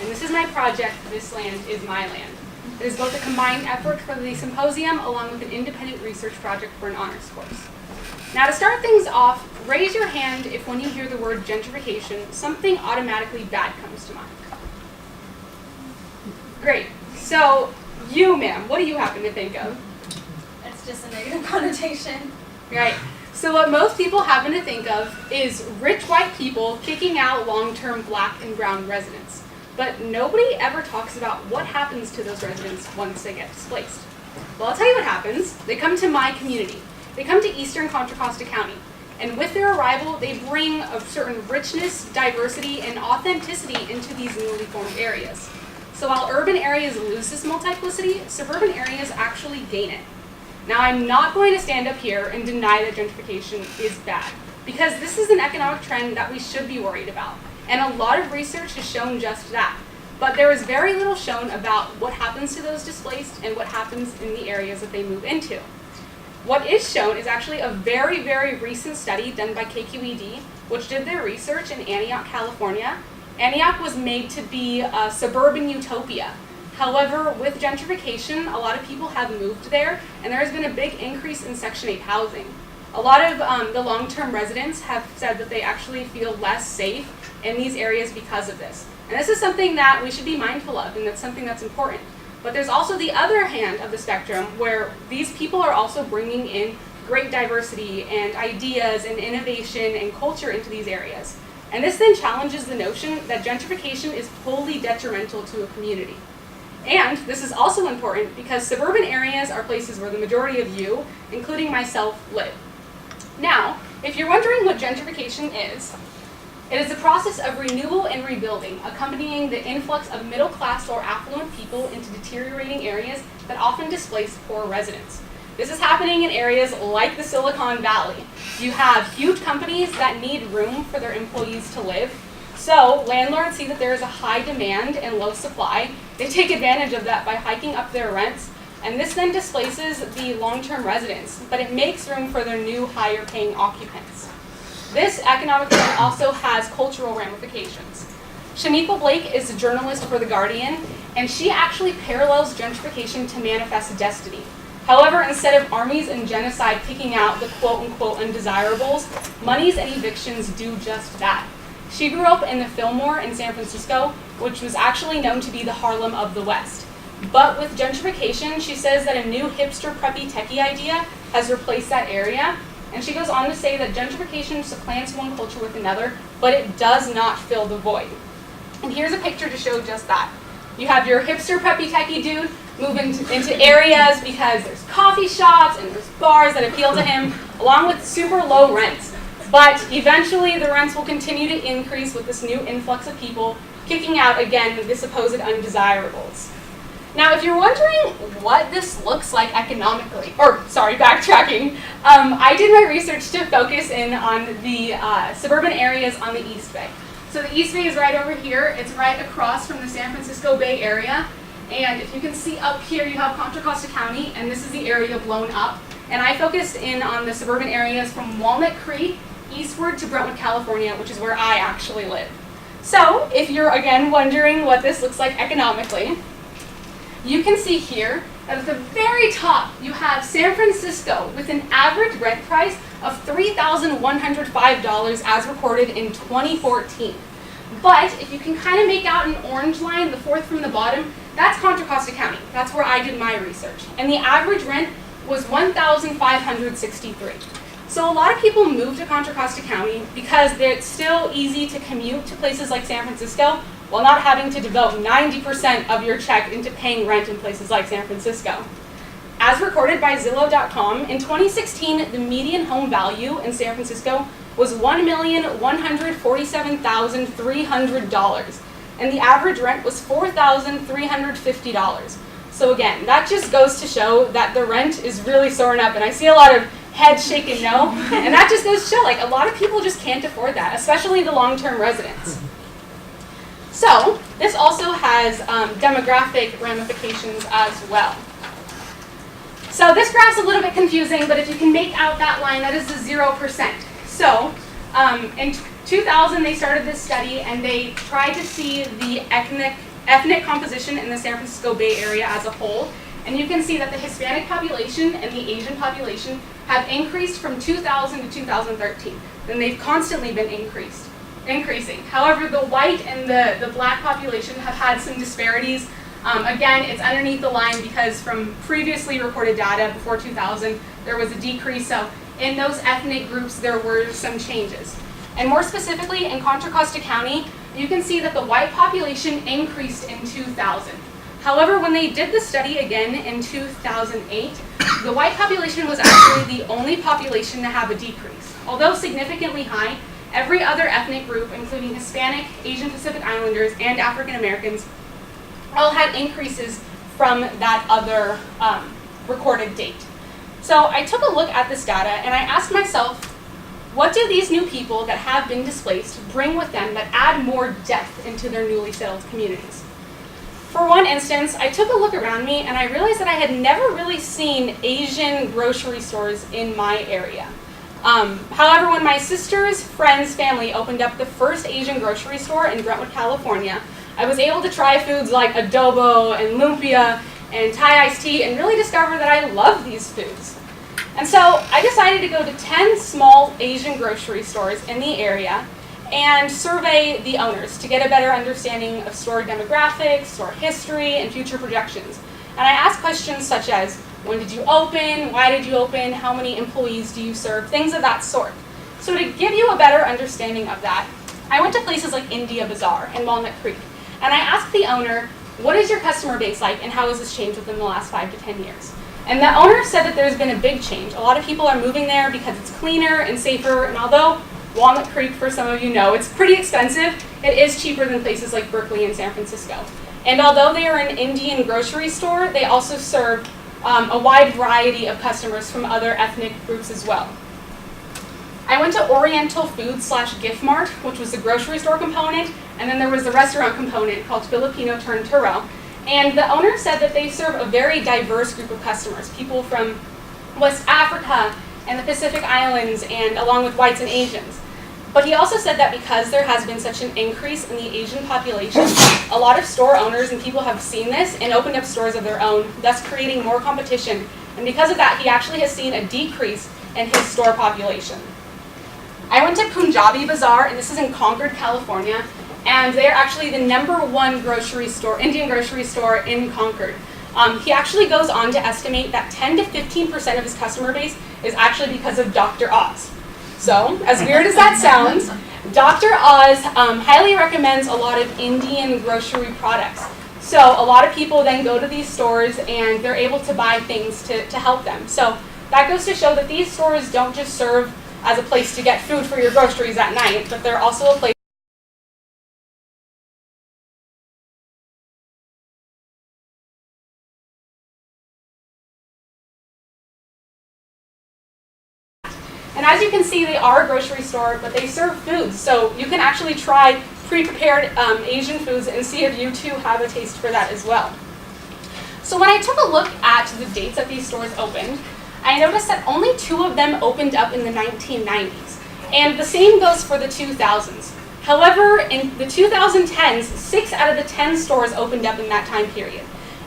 and this is my project, This Land is My Land. It is both a combined effort for the symposium along with an independent research project for an honors course. Now to start things off, raise your hand if when you hear the word gentrification, something automatically bad comes to mind. Great. So you, ma'am, what do you happen to think of? It's just a negative connotation. Right. So what most people happen to think of is rich white people kicking out long-term black and brown residents. But nobody ever talks about what happens to those residents once they get displaced. Well, I'll tell you what happens. They come to my community. They come to eastern Contra Costa County. And with their arrival, they bring a certain richness, diversity, and authenticity into these newly formed areas. So while urban areas lose this multiplicity, suburban areas actually gain it. Now, I'm not going to stand up here and deny that gentrification is bad, because this is an economic trend that we should be worried about. And a lot of research has shown just that. But there is very little shown about what happens to those displaced and what happens in the areas that they move into. What is shown is actually a very, very recent study done by KQED, which did their research in Antioch, California. Antioch was made to be a suburban utopia. However, with gentrification, a lot of people have moved there, and there has been a big increase in Section 8 housing. A lot of the long-term residents have said that they actually feel less safe in these areas because of this. And this is something that we should be mindful of, and that's something that's important. But there's also the other hand of the spectrum where these people are also bringing in great diversity and ideas and innovation and culture into these areas. And this then challenges the notion that gentrification is wholly detrimental to a community. And this is also important because suburban areas are places where the majority of you, including myself, live. Now, if you're wondering what gentrification is, it is a process of renewal and rebuilding, accompanying the influx of middle-class or affluent people into deteriorating areas that often displace poor residents. This is happening in areas like the Silicon Valley. You have huge companies that need room for their employees to live. So landlords see that there is a high demand and low supply. They take advantage of that by hiking up their rents, and this then displaces the long-term residents, but it makes room for their new higher-paying occupants. This economic trend also has cultural ramifications. Shaniqua Blake is a journalist for The Guardian, and she actually parallels gentrification to manifest destiny. However, instead of armies and genocide kicking out the quote-unquote undesirables, monies and evictions do just that. She grew up in the Fillmore in San Francisco, which was actually known to be the Harlem of the West. But with gentrification, she says that a new hipster preppy techie idea has replaced that area. And she goes on to say that gentrification supplants one culture with another, but it does not fill the void. And here's a picture to show just that. You have your hipster preppy techie dude moving into areas because there's coffee shops and there's bars that appeal to him, along with super low rents. But eventually the rents will continue to increase with this new influx of people kicking out, again, the supposed undesirables. Now, if you're wondering what this looks like economically, backtracking, I did my research to focus in on the suburban areas on the East Bay. So the East Bay is right over here. It's right across from the San Francisco Bay Area. And if you can see up here, you have Contra Costa County, and this is the area blown up. And I focused in on the suburban areas from Walnut Creek eastward to Brentwood, California, which is where I actually live. So if you're, again, wondering what this looks like economically, you can see here that at the very top, you have San Francisco with an average rent price of $3,105 as recorded in 2014. But if you can kind of make out an orange line, the fourth from the bottom, that's Contra Costa County. That's where I did my research. And the average rent was $1,563. So a lot of people move to Contra Costa County because it's still easy to commute to places like San Francisco while not having to devote 90% of your check into paying rent in places like San Francisco. As recorded by Zillow.com, in 2016, the median home value in San Francisco was $1,147,300, and the average rent was $4,350. So again, that just goes to show that the rent is really soaring up, and I see a lot of heads shaking no, and that just goes to show, like, a lot of people just can't afford that, especially the long-term residents. So this also has demographic ramifications as well. So this graph's a little bit confusing, but if you can make out that line, that is the 0%. So in 2000, they started this study, and they tried to see the ethnic composition in the San Francisco Bay Area as a whole, and you can see that the Hispanic population and the Asian population have increased from 2000 to 2013. And they've constantly been increasing. However, the white and the black population have had some disparities. Again, it's underneath the line because from previously reported data before 2000, there was a decrease. So in those ethnic groups, there were some changes. And more specifically, in Contra Costa County, you can see that the white population increased in 2000. However, when they did the study again in 2008, the white population was actually the only population to have a decrease. Although significantly high, every other ethnic group, including Hispanic, Asian Pacific Islanders, and African Americans, all had increases from that other recorded date. So I took a look at this data and I asked myself, what do these new people that have been displaced bring with them that add more depth into their newly settled communities? For one instance, I took a look around me and I realized that I had never really seen Asian grocery stores in my area. However, when my sister's friend's family opened up the first Asian grocery store in Brentwood, California, I was able to try foods like adobo and lumpia and Thai iced tea and really discover that I love these foods. And so I decided to go to 10 small Asian grocery stores in the area and survey the owners to get a better understanding of store demographics, store history, and future projections. And I asked questions such as, when did you open, why did you open, how many employees do you serve, things of that sort. So to give you a better understanding of that, I went to places like India Bazaar and Walnut Creek, and I asked the owner, what is your customer base like and how has this changed within the last 5 to 10 years? And the owner said that there's been a big change. A lot of people are moving there because it's cleaner and safer, and although Walnut Creek, for some of you know, it's pretty expensive, it is cheaper than places like Berkeley and San Francisco. And although they are an Indian grocery store, they also serve a wide variety of customers from other ethnic groups as well. I went to Oriental Foods / Gift Mart, which was the grocery store component, and then there was the restaurant component called Filipino Turn Turo. And the owner said that they serve a very diverse group of customers, people from West Africa and the Pacific Islands, and along with whites and Asians. But he also said that because there has been such an increase in the Asian population, a lot of store owners and people have seen this and opened up stores of their own, thus creating more competition. And because of that, he actually has seen a decrease in his store population. I went to Punjabi Bazaar, and this is in Concord, California, and they're actually the #1 grocery store, Indian grocery store in Concord. He actually goes on to estimate that 10 to 15% of his customer base is actually because of Dr. Oz. So, as weird as that sounds, Dr. Oz highly recommends a lot of Indian grocery products. So a lot of people then go to these stores and they're able to buy things to help them. So that goes to show that these stores don't just serve as a place to get food for your groceries at night, but they're also a place And as you can see, they are a grocery store, but they serve foods. So you can actually try pre-prepared Asian foods and see if you too have a taste for that as well. So when I took a look at the dates that these stores opened, I noticed that only 2 of them opened up in the 1990s. And the same goes for the 2000s. However, in the 2010s, 6 out of the 10 stores opened up in that time period.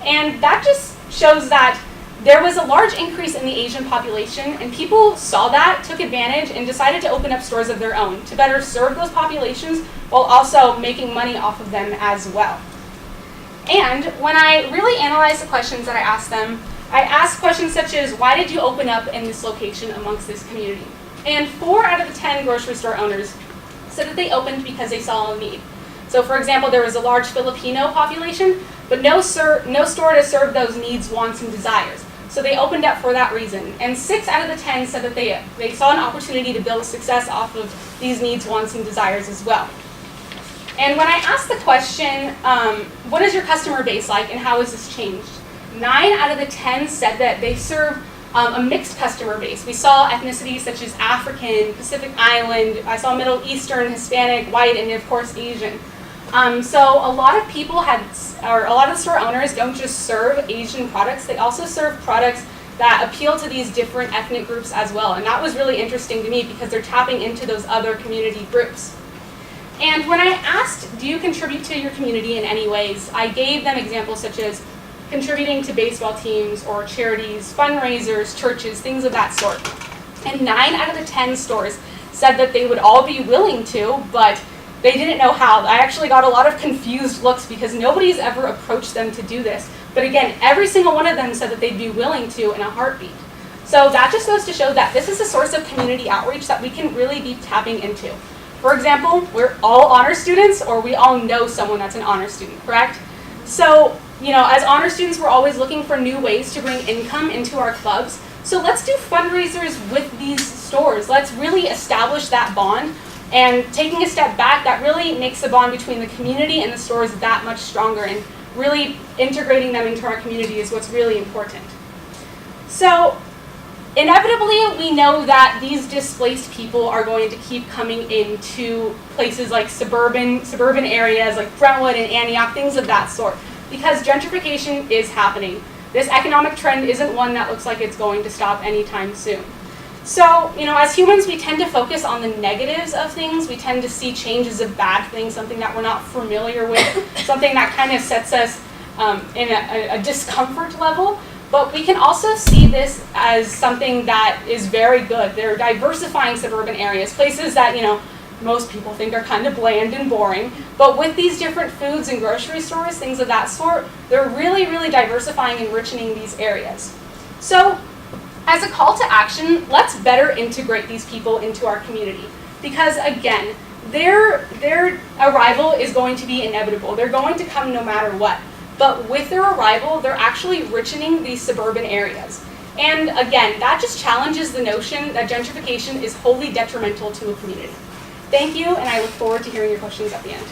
And that just shows that there was a large increase in the Asian population, and people saw that, took advantage, and decided to open up stores of their own to better serve those populations while also making money off of them as well. And when I really analyzed the questions that I asked them, I asked questions such as, why did you open up in this location amongst this community? And 4 out of the 10 grocery store owners said that they opened because they saw a need. So for example, there was a large Filipino population, but no store to serve those needs, wants, and desires. So they opened up for that reason. And 6 out of the 10 said that they saw an opportunity to build success off of these needs, wants, and desires as well. And when I asked the question, what is your customer base like and how has this changed? 9 out of the 10 said that they serve a mixed customer base. We saw ethnicities such as African, Pacific Island, I saw Middle Eastern, Hispanic, white, and of course Asian. So a lot of people a lot of the store owners don't just serve Asian products, they also serve products that appeal to these different ethnic groups as well. And that was really interesting to me because they're tapping into those other community groups. And when I asked, do you contribute to your community in any ways, I gave them examples such as contributing to baseball teams or charities, fundraisers, churches, things of that sort. And 9 out of the 10 stores said that they would all be willing to, but they didn't know how. I actually got a lot of confused looks because nobody's ever approached them to do this. But again, every single one of them said that they'd be willing to in a heartbeat. So that just goes to show that this is a source of community outreach that we can really be tapping into. For example, we're all honor students, or we all know someone that's an honor student, correct? So, as honor students, we're always looking for new ways to bring income into our clubs. So let's do fundraisers with these stores. Let's really establish that bond. And taking a step back, that really makes the bond between the community and the stores that much stronger, and really integrating them into our community is what's really important. So, inevitably, we know that these displaced people are going to keep coming into places like suburban areas like Brentwood and Antioch, things of that sort, because gentrification is happening. This economic trend isn't one that looks like it's going to stop anytime soon. So, as humans, we tend to focus on the negatives of things. We tend to see change as a bad thing, something that we're not familiar with, something that kind of sets us in a discomfort level. But we can also see this as something that is very good. They're diversifying suburban areas, places that, most people think are kind of bland and boring. But with these different foods and grocery stores, things of that sort, they're really, really diversifying and enriching these areas. So, as a call to action, let's better integrate these people into our community. Because again, their arrival is going to be inevitable. They're going to come no matter what. But with their arrival, they're actually enriching these suburban areas. And again, that just challenges the notion that gentrification is wholly detrimental to a community. Thank you, and I look forward to hearing your questions at the end.